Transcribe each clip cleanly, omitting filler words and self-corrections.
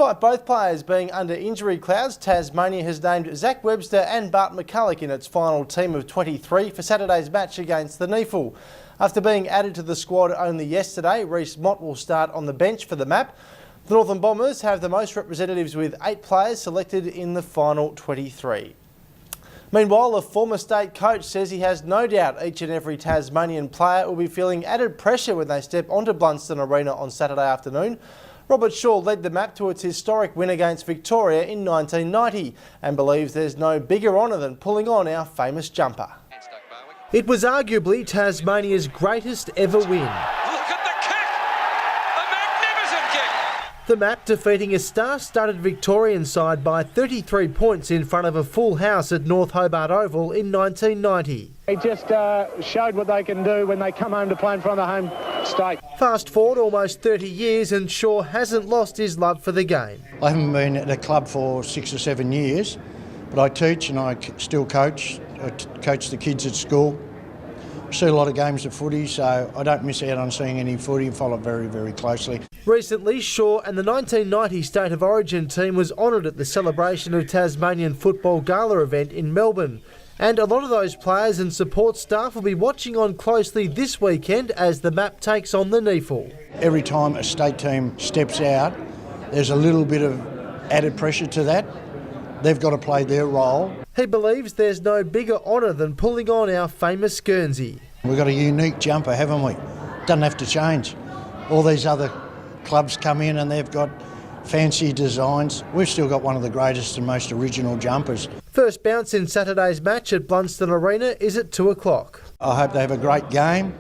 Despite both players being under injury clouds, Tasmania has named Zach Webster and Bart McCulloch in its final team of 23 for Saturday's match against the Neefle. After being added to the squad only yesterday, Reece Mott will start on the bench for the MAP. The Northern Bombers have the most representatives with 8 players selected in the final 23. Meanwhile, a former state coach says he has no doubt each and every Tasmanian player will be feeling added pressure when they step onto Blundstone Arena on Saturday afternoon. Robert Shaw led the MAP to its historic win against Victoria in 1990 and believes there's no bigger honour than pulling on our famous jumper. It was arguably Tasmania's greatest ever win. Look at the kick! A magnificent kick! The MAP defeating a star-studded Victorian side by 33 points in front of a full house at North Hobart Oval in 1990. They just showed what they can do when they come home to play in front of the home state. Fast forward almost 30 years and Shaw hasn't lost his love for the game. I haven't been at a club for 6 or 7 years, but I teach and I still coach. I coach the kids at school. I see a lot of games of footy, so I don't miss out on seeing any footy and follow very, very closely. Recently, Shaw and the 1990 State of Origin team was honoured at the Celebration of Tasmanian Football Gala event in Melbourne. And a lot of those players and support staff will be watching on closely this weekend as the MAP takes on the Neefle. Every time a state team steps out, there's a little bit of added pressure to that. They've got to play their role. He believes there's no bigger honour than pulling on our famous Guernsey. We've got a unique jumper, haven't we? Doesn't have to change. All these other clubs come in and they've got fancy designs. We've still got one of the greatest and most original jumpers. First bounce in Saturday's match at Blundstone Arena is at 2 o'clock. I hope they have a great game.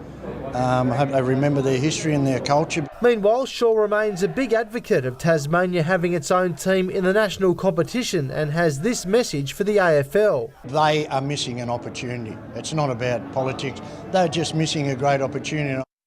I hope they remember their history and their culture. Meanwhile, Shaw remains a big advocate of Tasmania having its own team in the national competition and has this message for the AFL. They are missing an opportunity. It's not about politics. They're just missing a great opportunity.